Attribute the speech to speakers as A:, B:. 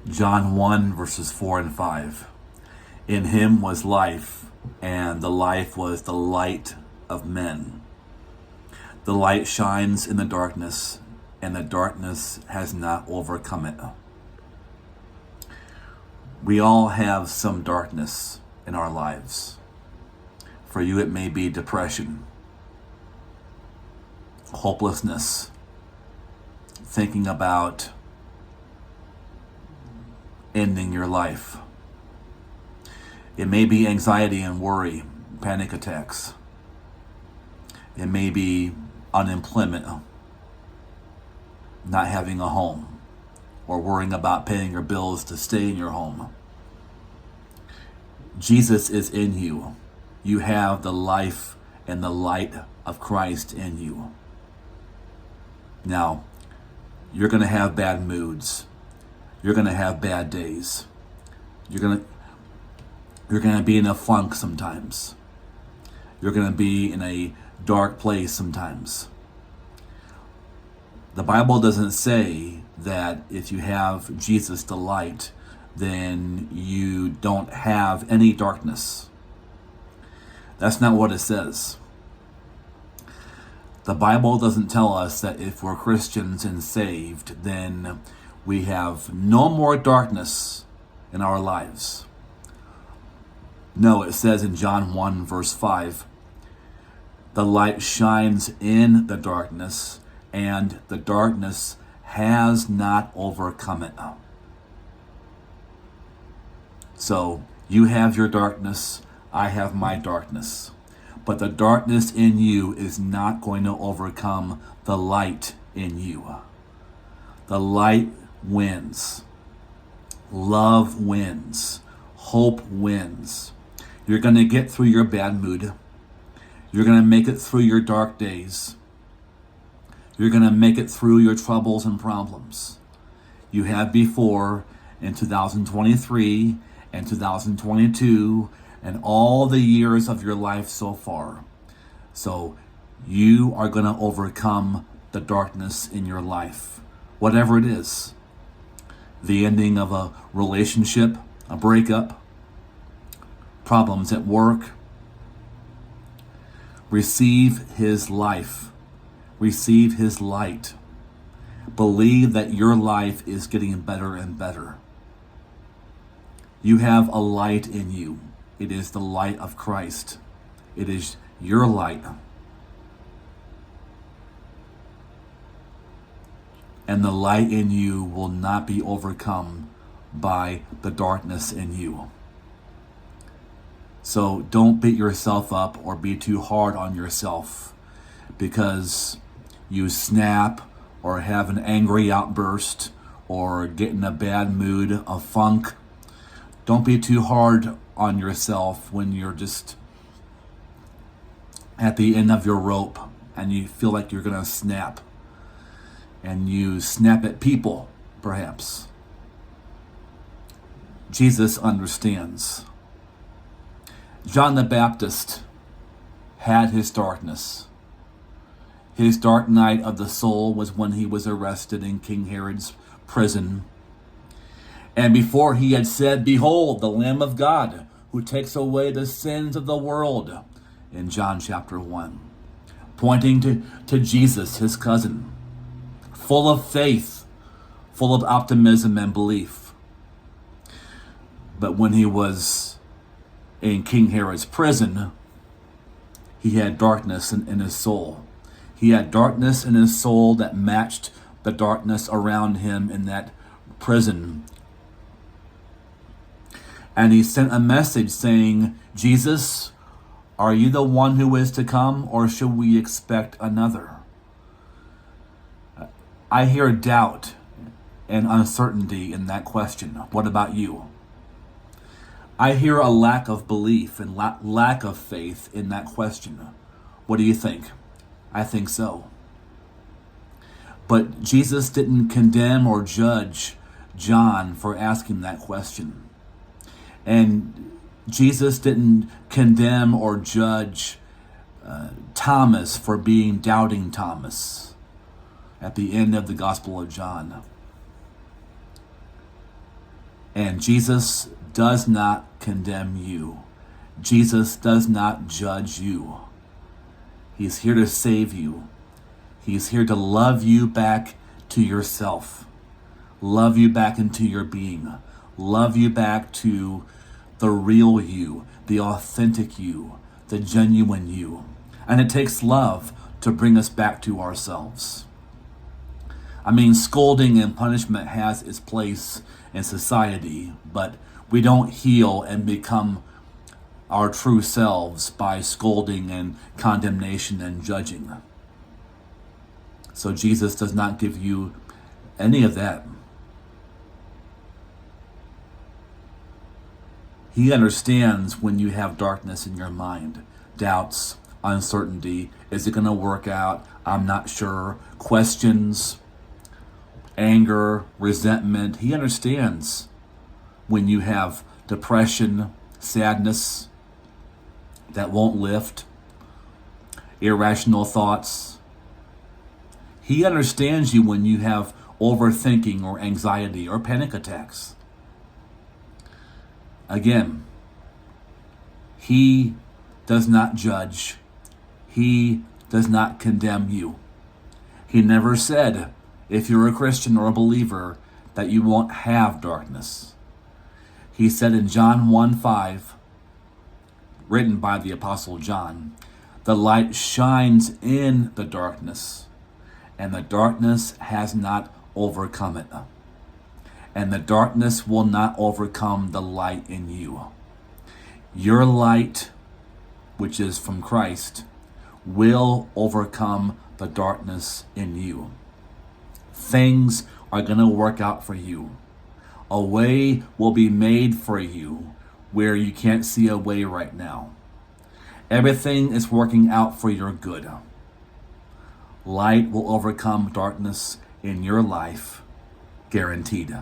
A: John 1, verses 4 and 5. In him was life, and the life was the light of men. The light shines in the darkness, and the darkness has not overcome it. We all have some darkness in our lives. For you, it may be depression, hopelessness, thinking about ending your life. It may be anxiety and worry, panic attacks. It may be unemployment, not having a home, or worrying about paying your bills to stay in your home. Jesus is in you. You have the life and the light of Christ in you. Now, you're going to have bad moods. You're going to have bad days. You're going to be in a funk sometimes. You're going to be in a dark place sometimes. The Bible doesn't say that if you have Jesus the light, then you don't have any darkness. That's not what it says. The Bible doesn't tell us that if we're Christians and saved, then we have no more darkness in our lives. No, it says in John 1, verse 5, the light shines in the darkness, and the darkness has not overcome it. So, you have your darkness, I have my darkness. But the darkness in you is not going to overcome the light in you. The light wins. Love wins. Hope wins. You're going to get through your bad mood. You're going to make it through your dark days. You're going to make it through your troubles and problems. You have before in 2023 and 2022 and all the years of your life so far. So you are going to overcome the darkness in your life, whatever it is. The ending of a relationship, a breakup, problems at work. Receive his life. Receive his light. Believe that your life is getting better and better. You have a light in you. It is the light of Christ. It is your light. And the light in you will not be overcome by the darkness in you. So don't beat yourself up or be too hard on yourself because you snap or have an angry outburst or get in a bad mood, a funk. Don't be too hard on yourself when you're just at the end of your rope and you feel like you're going to snap. And you snap at people, perhaps. Jesus understands. John the Baptist had his darkness. His dark night of the soul was when he was arrested in King Herod's prison. And before he had said, "Behold, the Lamb of God, who takes away the sins of the world," in John chapter 1, pointing to Jesus, his cousin, full of faith, full of optimism and belief. But when he was in King Herod's prison, he had darkness in his soul. He had darkness in his soul that matched the darkness around him in that prison. And he sent a message saying, "Jesus, are you the one who is to come, or should we expect another?" I hear doubt and uncertainty in that question. What about you? I hear a lack of belief and lack of faith in that question. What do you think? I think so. But Jesus didn't condemn or judge John for asking that question. And Jesus didn't condemn or judge Thomas for being doubting Thomas at the end of the Gospel of John. And Jesus does not condemn you. Jesus does not judge you. He's here to save you. He's here to love you back to yourself. Love you back into your being. Love you back to the real you, the authentic you, the genuine you. And it takes love to bring us back to ourselves. I mean, scolding and punishment has its place in society, but we don't heal and become our true selves by scolding and condemnation and judging. So Jesus does not give you any of that. He understands when you have darkness in your mind, doubts, uncertainty. Is it going to work out? I'm not sure. Questions, anger, resentment. He understands when you have depression, sadness that won't lift, irrational thoughts. He understands you when you have overthinking or anxiety or panic attacks. Again, he does not judge. He does not condemn you. He never said, if you're a Christian or a believer, that you won't have darkness. He said in John 1:5, written by the Apostle John, the light shines in the darkness, and the darkness has not overcome it. And the darkness will not overcome the light in you. Your light, which is from Christ, will overcome the darkness in you. Things are going to work out for you. A way will be made for you where you can't see a way right now. Everything is working out for your good. Light will overcome darkness in your life, guaranteed.